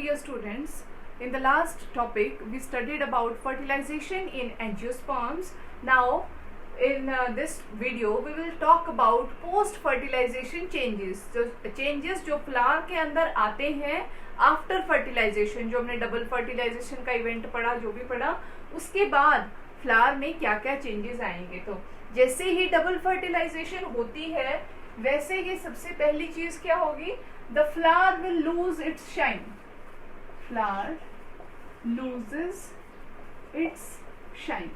dear students, in the last topic we studied about fertilization in angiosperms. Now in this video we will talk about post fertilization changes. जो changes जो flower के अंदर आते हैं after fertilisation, जो हमने double fertilisation का event पढ़ा, जो भी पढ़ा, उसके बाद फ्लावर में क्या क्या चेंजेस आएंगे। तो जैसे ही डबल फर्टिलाइजेशन होती है वैसे ही सबसे पहली चीज क्या होगी, the flower will lose its shine. Flower loses it's shine,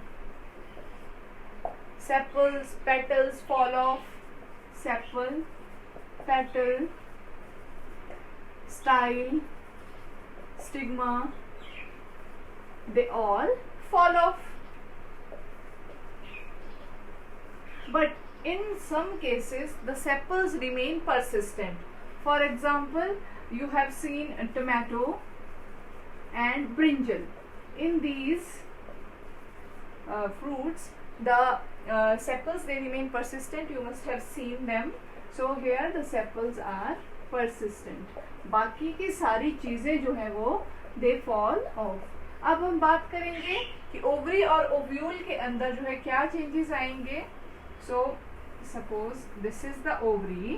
sepals, petals fall off, sepal, petal, style, stigma, they all fall off. But in some cases the sepals remain persistent. For example, you have seen a tomato and brinjal. In these fruits the sepals, they remain persistent. You must have seen them. So here the sepals are persistent. बाकी की सारी चीजें जो है वो they fall off. अब हम बात करेंगे कि ओवरी और ओव्यूल के अंदर जो है क्या चेंजेस आएंगे. So suppose this is the ovary,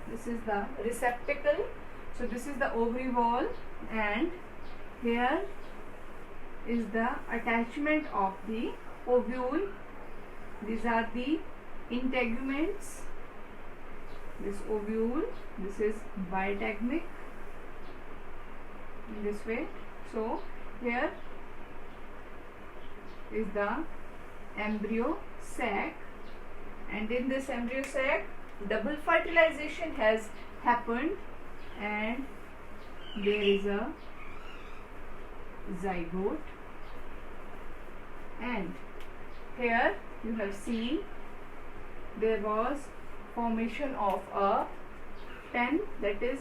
this is the receptacle. So this is the ovary wall and here is the attachment of the ovule. These are the integuments. This ovule, this is bitegmic in this way. So here is the embryo sac, and in this embryo sac double fertilization has happened and there is a zygote. And here you have seen there was formation of a pen, that is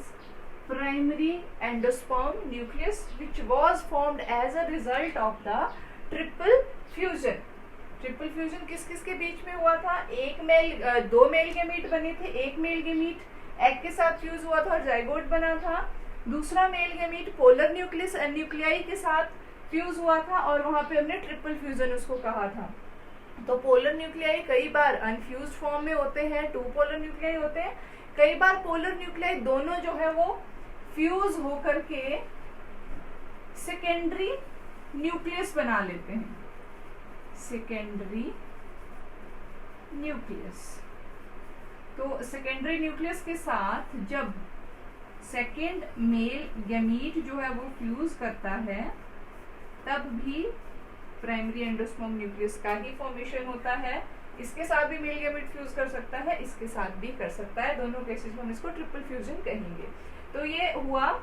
primary endosperm nucleus, which was formed as a result of the triple fusion. Triple fusion किस किस के बीच में हुआ था, दो male gamete बने थे, एक मेल गेमीट एग के साथ फ्यूज हुआ था और जाइगोट बना था, दूसरा male gamete polar nucleus nuclei के साथ फ्यूज हुआ था और वहां पे हमने ट्रिपल फ्यूजन उसको कहा था. तो पोलर न्यूक्लियाई कई बार अनफ्यूज्ड फॉर्म में होते हैं, टू पोलर न्यूक्लियाई होते हैं, कई बार पोलर न्यूक्लियाई दोनों जो है वो फ्यूज होकर के सेकेंडरी न्यूक्लियस बना लेते हैं. सेकेंडरी न्यूक्लियस, तो सेकेंडरी न्यूक्लियस के साथ जब सेकेंड मेल गैमीट जो है वो फ्यूज करता है तब भी प्राइमरी एंडोस्पर्म न्यूक्लियस का ही फॉर्मेशन होता है. इसके साथ भी मेल गैमीट फ्यूज कर सकता है, इसके साथ भी कर सकता है, दोनों केसेस में हम इसको ट्रिपल फ्यूजन कहेंगे. तो ये हुआ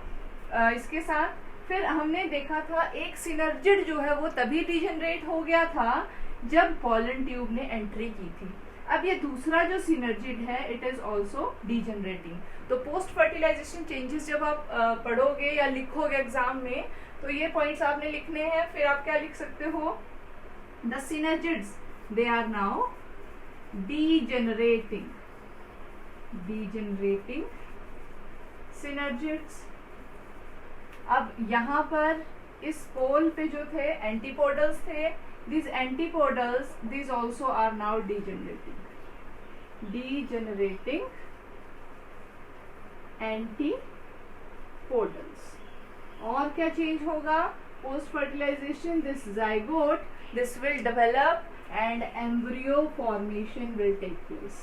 इसके साथ. फिर हमने देखा था एक सिनर्जिड जो है वो तभी डिजनरेट हो गया था जब पॉलन ट्यूब ने एंट्री की थी. अब ये दूसरा जो सिनर्जिड है इट इज ऑल्सो डिजनरेटिंग. तो पोस्ट फर्टिलाइजेशन चेंजेस जब आप पढ़ोगे या लिखोगे एग्जाम में तो ये पॉइंट्स आपने लिखने हैं. फिर आप क्या लिख सकते हो, the synergids they are now degenerating synergids. अब यहाँ पर इस पोल पे जो थे एंटीपोडल्स थे, these antipodes, these also are now degenerating antipodals. और क्या चेंज होगा post fertilization, this zygote, this will develop and embryo formation will take place.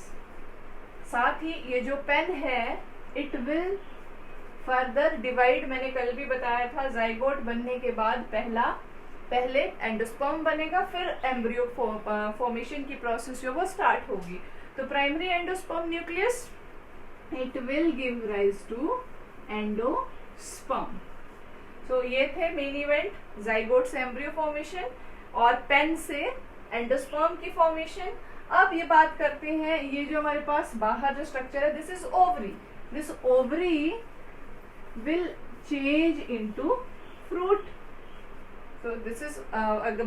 साथ ही ये जो पेन है it will फर्दर डिवाइड. मैंने कल भी बताया था जाइगोट बनने के बाद पहले एंडोस्पर्म बनेगा, फिर एम्ब्रियो फॉर्मेशन की प्रोसेस जो वो स्टार्ट होगी. तो primary endosperm nucleus it will give rise to endosperm. So ये थे मेन इवेंट, जाइगोट से एम्ब्रियो फॉर्मेशन और पेन से एंडोस्पर्म की फॉर्मेशन. अब ये बात करते हैं, ये जो हमारे पास बाहर जो स्ट्रक्चर है this is ovary. This ovary will change into fruit. So this is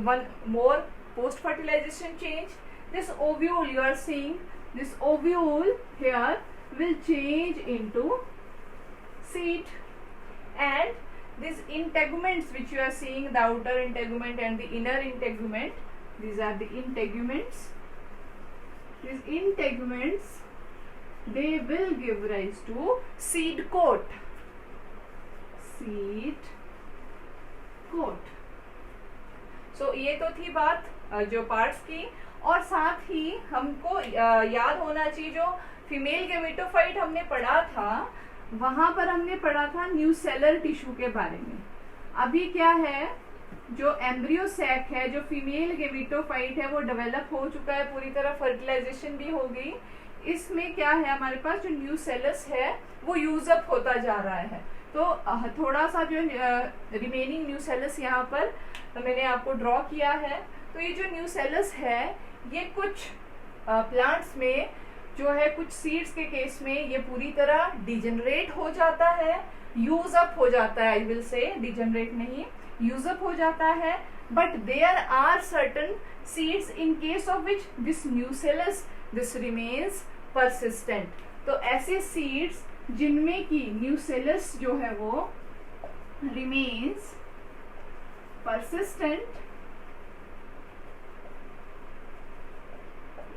one more post fertilization change. This ovule you are seeing, this ovule here will change into seed. and these integuments which you are seeing, the outer integument and the inner integument, these are the integuments. These integuments, they will give rise to seed coat. Seed coat. So ये तो थी बात जो parts की, और साथ ही हमको याद होना चाहिए जो फीमेल गेमेटोफाइट हमने पढ़ा था, वहां पर हमने पढ़ा था न्यूसेलर टिश्यू के बारे में. अभी क्या है, जो एम्ब्रियो सैक है, जो फीमेल गेमेटोफाइट है, वो डेवलप हो चुका है पूरी तरह, फर्टिलाइजेशन भी हो गई. इसमें क्या है, हमारे पास जो न्यूसेलस है वो यूज अप होता जा रहा है. तो थोड़ा सा जो रिमेनिंग न्यूसेलस यहाँ पर मैंने आपको ड्रॉ किया है. तो ये जो न्यूसेलस है, ये कुछ प्लांट्स में जो है, कुछ सीड्स के केस में ये पूरी तरह डिजेनरेट हो जाता है, यूज अप हो जाता है. आई विल से डिजेनरेट नहीं, यूज अप हो जाता है. But there are certain seeds in case of which this nucellus this remains persistent. तो ऐसे सीड्स जिनमें की न्यूसेलस जो है वो रिमेन्स परसिस्टेंट,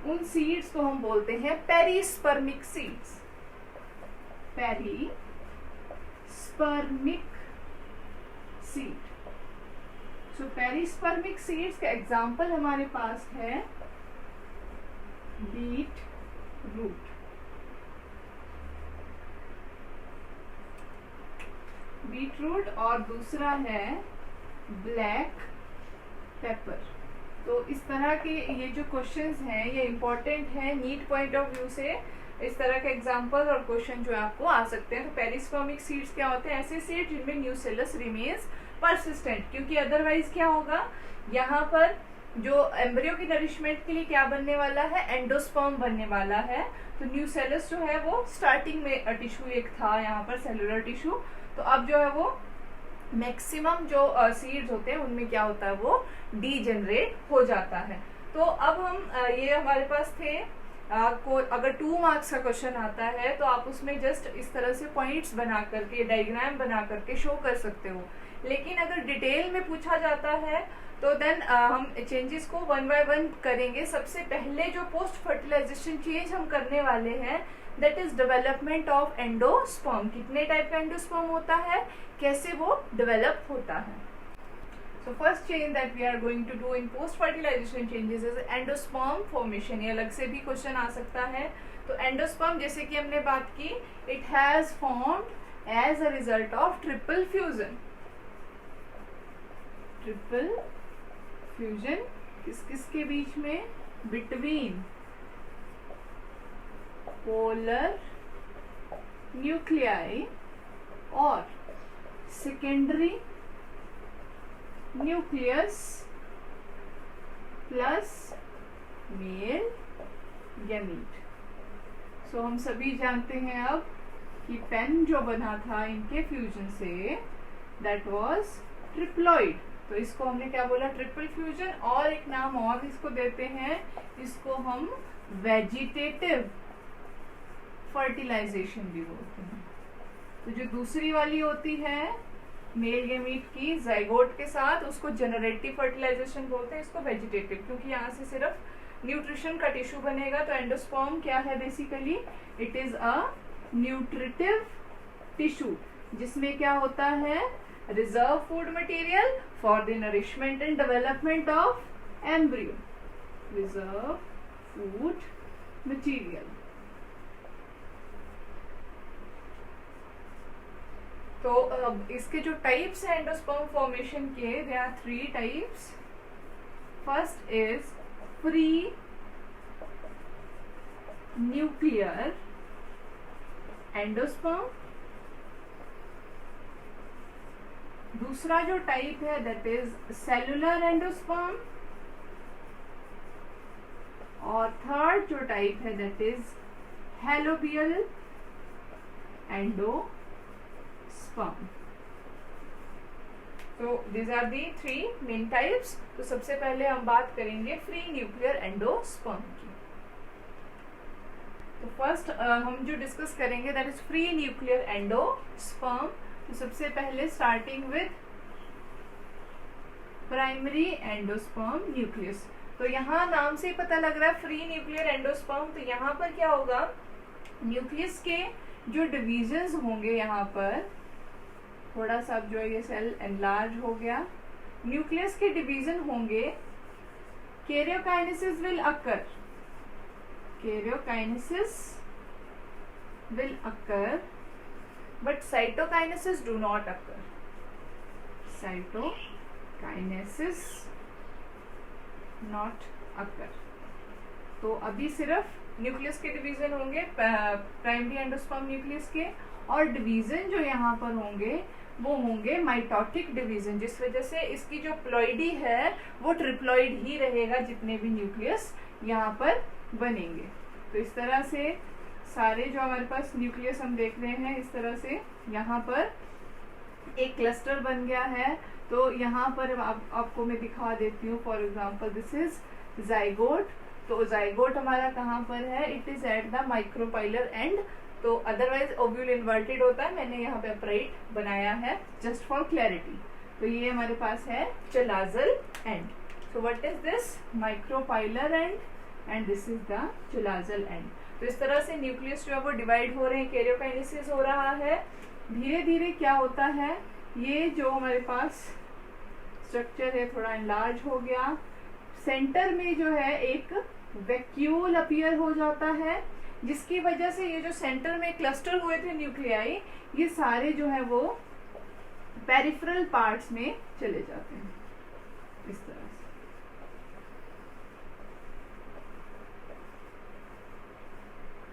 उन सीड्स को हम बोलते हैं पेरिस्पर्मिक सीड्स. Perispermic seed. सो पेरिस्पर्मिक सीड्स का एग्जाम्पल हमारे पास है बीट रूट. बीट रूट और दूसरा है ब्लैक पेपर. तो इस तरह के ये जो क्वेश्चंस हैं ये इम्पोर्टेंट है नीट पॉइंट ऑफ व्यू से. इस तरह के एग्जांपल और क्वेश्चन जो आपको आ सकते हैं. तो पेरिस्पर्मिक सीड्स क्या होते हैं, ऐसे सीड जिनमें न्यूसेलस रिमेन्स परसिस्टेंट. क्योंकि अदरवाइज क्या होगा, यहाँ पर जो एम्ब्रियो की नरिशमेंट के लिए क्या बनने वाला है, एंडोस्पर्म बनने वाला है. तो न्यूसेलस जो है वो स्टार्टिंग में टिश्यू एक था यहाँ पर, सेलुलर टिश्यू. तो अब जो है वो मैक्सिमम जो सीड्स होते हैं उनमें क्या होता है, वो डीजेनरेट हो जाता है. तो अब हम ये हमारे पास थे. अगर 2 मार्क्स का क्वेश्चन आता है तो आप उसमें जस्ट इस तरह से पॉइंट्स बना करके, डायग्राम बना करके शो कर सकते हो. लेकिन अगर डिटेल में पूछा जाता है तो देन हम चेंजेस को 1 बाय 1 करेंगे. सबसे पहले जो पोस्ट फर्टिलाइजेशन चेंज हम करने वाले हैं, that is development of endosperm. कितने टाइप का एंडोस्पर्म होता है, कैसे वो डेवलप होता है. So first change that we are going to do in post fertilization changes is endosperm formation. ये अलग से भी क्वेश्चन आ सकता है. तो एंडोस्पर्म, जैसे कि हमने बात की, it has formed as a result of triple fusion. Triple fusion किसके बीच में, बिटवीन पोलर न्यूक्लियाई और secondary nucleus plus male gamete. So हम सभी जानते हैं अब कि पेन जो बना था इनके फ्यूजन से, दैट वाज ट्रिप्लॉइड. तो इसको हमने क्या बोला, ट्रिपल फ्यूजन. और एक नाम और इसको देते हैं, इसको हम वेजिटेटिव फर्टिलाइजेशन भी बोलते हैं. तो जो दूसरी वाली होती है मेल गैमीट की जाइगोट के साथ, उसको जनरेटिव फर्टिलाइजेशन बोलते हैं, इसको वेजिटेटिव. क्योंकि यहाँ से सिर्फ न्यूट्रिशन का टिश्यू बनेगा. तो एंडोस्पर्म क्या है, basically it is a nutritive tissue, जिसमें क्या होता है, reserve food material for the nourishment and development of embryo. Reserve food material. तो इसके जो टाइप्स हैं एंडोस्पर्म फॉर्मेशन के, there are 3 types. First is free nuclear endosperm. दूसरा जो टाइप है दैट इज सेलुलर एंडोस्पर्म. और थर्ड जो टाइप है दैट इज हेलोबियल एंडोस्पर्म. तो these are the 3 main types. तो सबसे पहले हम बात करेंगे फ्री न्यूक्लियर एंडोस्पर्म की. तो फर्स्ट हम जो डिस्कस करेंगे that is free nuclear endosperm. तो सबसे पहले starting with primary endosperm nucleus. तो यहाँ नाम से पता लग रहा है फ्री न्यूक्लियर एंडोस्पर्म। तो यहाँ पर क्या होगा, न्यूक्लियस के जो डिविजन्स होंगे, यहाँ पर थोड़ा सा जो है ये सेल एनलार्ज हो गया, न्यूक्लियस के डिवीजन होंगे, karyokinesis will occur, karyokinesis will occur, but cytokinesis do not occur, cytokinesis not occur. तो अभी सिर्फ न्यूक्लियस के डिवीजन होंगे, प्राइमरी एंडोस्पर्म न्यूक्लियस के, और डिवीजन जो यहाँ पर होंगे वो होंगे माइटोटिक डिवीजन, जिस वजह से इसकी जो प्लॉइडी है वो ट्रिप्लॉइड ही रहेगा जितने भी न्यूक्लियस यहाँ पर बनेंगे। तो इस तरह से सारे जो हमारे पास न्यूक्लियस हम देख रहे हैं, इस तरह से यहाँ पर एक क्लस्टर बन गया है। तो यहाँ पर आपको मैं दिखा देती हूँ। For example this is zygote. तो जाइगोट हमारा कहाँ पर है, it is at the micropylar and. तो अदरवाइज ओव्यूल इन्वर्टेड होता है, मैंने यहाँ पे अपराइट बनाया है जस्ट फॉर क्लैरिटी। तो ये हमारे पास है chalazal end. So what is this, micropylar and, and this is the chalazal and. तो इस तरह से न्यूक्लियस जो है वो डिवाइड हो रहे हैं, कैरियोकाइनेसिस हो रहा है। धीरे धीरे क्या होता है, ये जो हमारे पास स्ट्रक्चर है थोड़ा एनलार्ज हो गया, सेंटर में जो है एक वैक्यूल अपीयर हो जाता है, जिसकी वजह से ये जो सेंटर में क्लस्टर हुए थे न्यूक्लियाई, ये सारे जो है वो पेरिफेरल पार्ट्स में चले जाते हैं इस तरह से।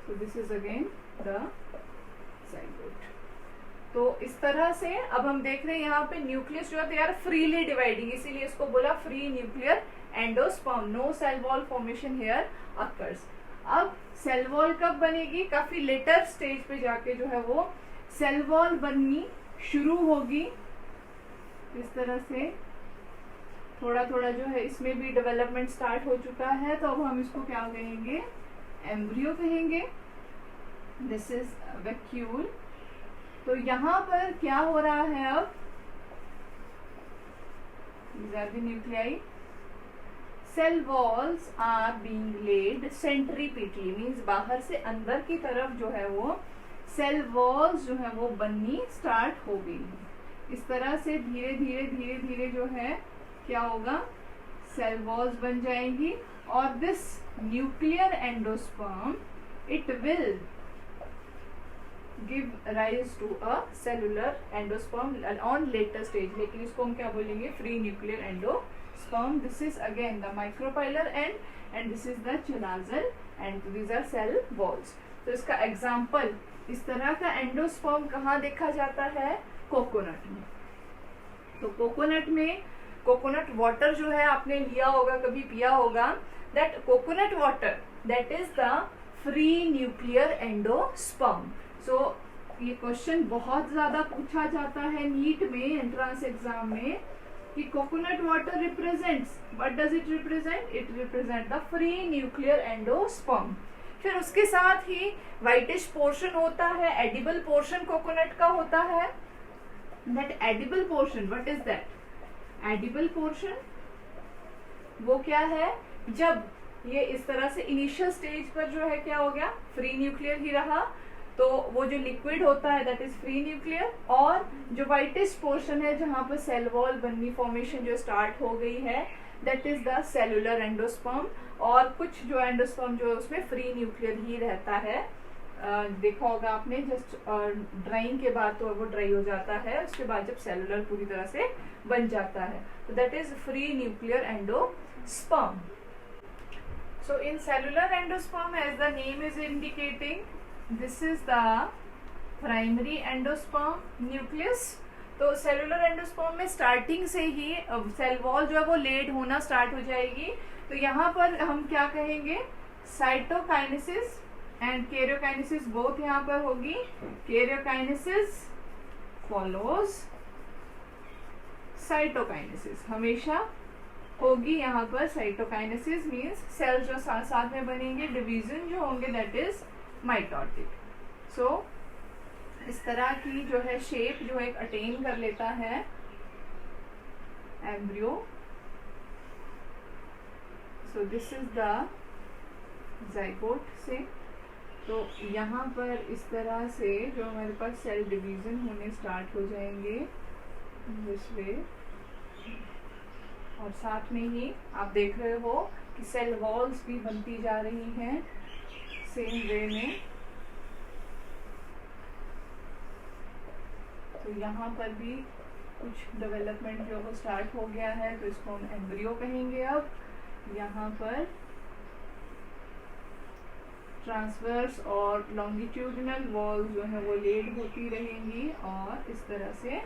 So this is again the zygote। तो इस तरह से अब हम देख रहे हैं यहाँ पे न्यूक्लियस जो है दे आर फ्रीली डिवाइडिंग, इसीलिए इसको बोला free nuclear endosperm. No cell wall formation here occurs. अब सेल वॉल कब बनेगी, काफी लेटर स्टेज पे जाके जो है वो सेल वॉल बननी शुरू होगी। इस तरह से थोड़ा थोड़ा जो है इसमें भी डेवलपमेंट स्टार्ट हो चुका है। तो अब हम इसको क्या कहेंगे, एम्ब्रियो कहेंगे। This is vacuole. तो यहाँ पर क्या हो रहा है, अब these are the nuclei, cell walls are being laid centripetally, means बाहर से अंदर की तरफ जो है वो सेल वॉल्स जो है वो बननी स्टार्ट हो गई है। इस तरह से धीरे धीरे जो है क्या होगा, सेल वॉल्स बन जाएंगी, और this nuclear endosperm it will give rise to a cellular endosperm on later stage. लेकिन इसको हम क्या बोलेंगे, free nuclear endosperm. This is again the micropylar and this is the chalazal and these are cell walls. तो इसका example, इस तरह का एंडोस्पर्म कहाँ देखा जाता है, कोकोनट में। तो कोकोनट में, कोकोनट वाटर जो है आपने लिया होगा, कभी पिया होगा, that coconut water that is the free nuclear endosperm. So ये क्वेश्चन बहुत ज्यादा पूछा जाता है नीट में, एंट्रेंस एग्जाम में, कि coconut water represents, what does it represent, it represent the free nuclear endosperm. फिर उसके साथ ही व्हाइटिश पोर्शन होता है, एडिबल पोर्शन कोकोनट का होता है। That edible portion, what is that, edible portion वो क्या है, जब ये इस तरह से इनिशियल स्टेज पर जो है क्या हो गया, फ्री न्यूक्लियर ही रहा, तो वो जो लिक्विड होता है दैट इज फ्री न्यूक्लियर, और जो व्हाइटिश पोर्शन है जहां पर सेल वॉल बननी फॉर्मेशन जो स्टार्ट हो गई है, that is the cellular endosperm. और कुछ जो एंडोस्पर्म जो है उसमें फ्री न्यूक्लियर ही रहता है। देखा होगा आपने, जस्ट ड्राइंग के बाद तो वो ड्राई हो जाता है, उसके बाद जब सेलुलर पूरी तरह से बन जाता है, तो that is free nuclear endosperm. So in cellular endosperm, as the name is indicating, this is the primary endosperm nucleus। तो सेलुलर एंडोस्पर्म में स्टार्टिंग से ही सेल वॉल जो है वो लेड होना स्टार्ट हो जाएगी। तो यहाँ पर हम क्या कहेंगे, साइटोकाइनेसिस एंड कैरियोकाइनेसिस बोथ यहाँ पर होगी। कैरियोकाइनेसिस फॉलोज साइटोकाइनेसिस, हमेशा होगी यहाँ पर। साइटोकाइनेसिस मीन्स सेल जो साथ साथ में बनेंगे, डिवीजन जो होंगे दैट इज माइटोटिक। सो इस तरह की जो है शेप जो एक अटेन कर लेता है embryo. So this is the zygote से। तो यहाँ पर इस तरह से जो हमारे पास सेल डिवीजन होने स्टार्ट हो जाएंगे दिस वे, और साथ में ही आप देख रहे हो कि सेल वॉल्स भी बनती जा रही हैं सेम वे में। तो यहाँ पर भी कुछ डेवलपमेंट जो वो स्टार्ट हो गया है, तो इसको हम एम्ब्रियो कहेंगे। अब यहाँ पर ट्रांसवर्स और लॉन्गिट्यूडिनल वॉल्स जो है वो लेड होती रहेंगी, और इस तरह से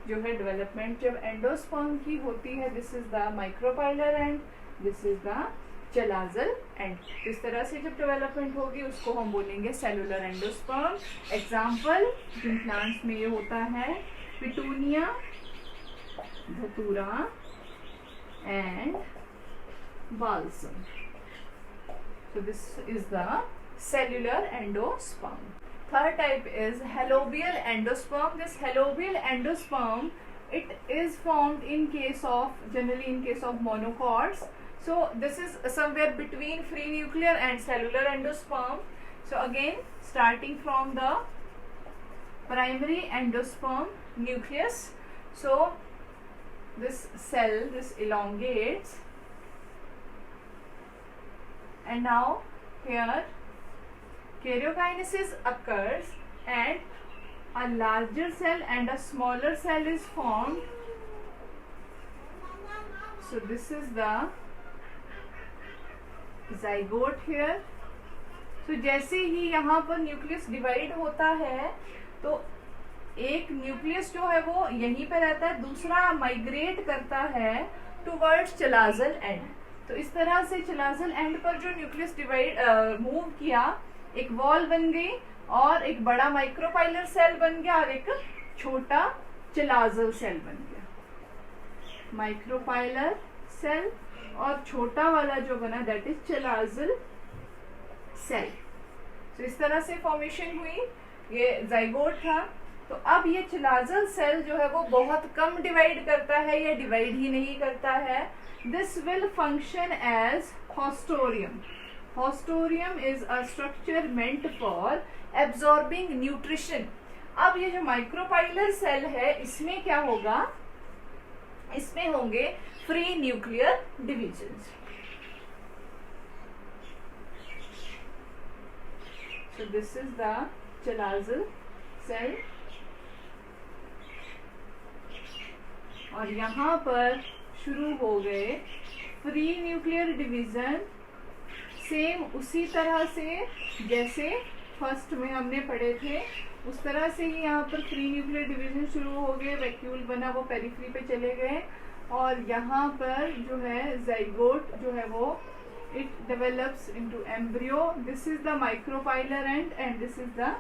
जो है डेवलपमेंट जब एंडोस्पर्म की होती है, this is the micropylar and this is the chalazal and. इस तरह से जब डेवलपमेंट होगी उसको हम बोलेंगे सेलुलर एंडोस्पर्म। एग्जाम्पल जिन प्लांट्स में ये होता है, पिटूनिया, धतूरा and balsam. So this is the cellular endosperm. Third type is halobial endosperm. This halobial endosperm, it is formed in case of, generally in case of monocots. So this is somewhere between free nuclear and cellular endosperm. So again, starting from the primary endosperm nucleus. So this cell, this elongates, and now here karyokinesis occurs and a larger cell and a smaller cell is formed. So this is the zygote here. So जैसे ही यहाँ पर nucleus divide होता है तो एक nucleus जो है वो यहीं पे रहता है, दूसरा माइग्रेट करता है टुवर्ड्स चलाजल एंड। तो इस तरह से चलाजल एंड पर जो न्यूक्लियस डिवाइड मूव किया, एक वॉल बन गई और एक बड़ा माइक्रोपाइलर सेल बन गया और एक छोटा चलाजल सेल बन गया। माइक्रोपाइलर सेल और छोटा वाला जो बना दैट इज चलाजल सेल। तो इस तरह से फॉर्मेशन हुई, ये जाइगोट था। तो अब ये चलाजल सेल जो है वो बहुत कम डिवाइड करता है या डिवाइड ही नहीं करता है। This will function as haustorium. Haustorium is a structure meant for absorbing nutrition. अब ये जो माइक्रोपाइलर सेल है इसमें क्या होगा, इसमें होंगे free nuclear divisions. So this is the chalazal cell, और यहाँ पर शुरू हो गए फ्री न्यूक्लियर डिवीजन। सेम उसी तरह से जैसे फर्स्ट में हमने पढ़े थे उस तरह से ही यहाँ पर फ्री न्यूक्लियर डिवीजन शुरू हो गए। वैक्यूल बना वो पेरिफेरी पे चले गए, और यहाँ पर जो है जाइगोट जो है वो it develops into embryo. This is the micropylar and and this is the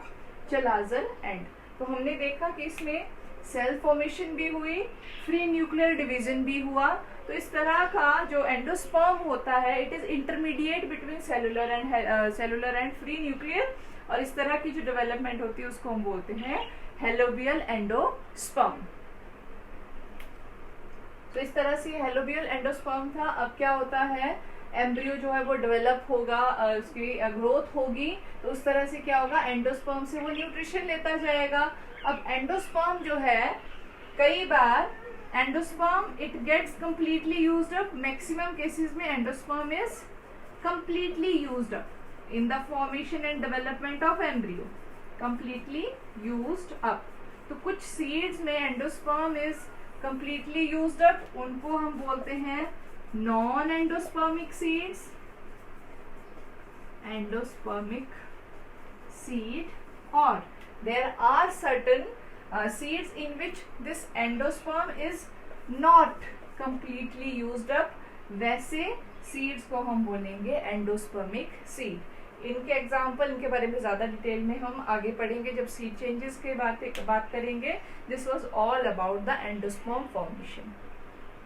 chalazal and. तो हमने देखा कि इसमें सेल फॉर्मेशन भी हुई, फ्री न्यूक्लियर डिवीजन भी हुआ। तो इस तरह का जो एंडोस्पर्म होता है it is intermediate between cellular and free nuclear, और इस तरह की जो डेवलपमेंट होती है उसको हम बोलते हैं हेलोबियल एंडोस्पर्म। तो इस तरह से हेलोबियल एंडोस्पर्म था। अब क्या होता है, एम्ब्रियो जो है वो डेवलप होगा, उसकी ग्रोथ होगी, तो उस तरह से क्या होगा, एंडोस्पर्म से वो न्यूट्रिशन लेता जाएगा। अब एंडोस्पर्म जो है कई बार endosperm it gets completely used up. Maximum cases में endosperm is completely used up in the formation and development of embryo, completely used up. तो कुछ सीड्स में endosperm is completely used up, उनको हम बोलते हैं non endospermic seeds, endospermic seed, और there are certain seeds in which this endosperm is not completely used up, वैसे seeds को हम बोलेंगे endospermic seed। इनके एग्जाम्पल, इनके बारे में ज़्यादा डिटेल में हम आगे पढ़ेंगे जब सीड चेंजेस के बात करेंगे। This was all about the endosperm formation.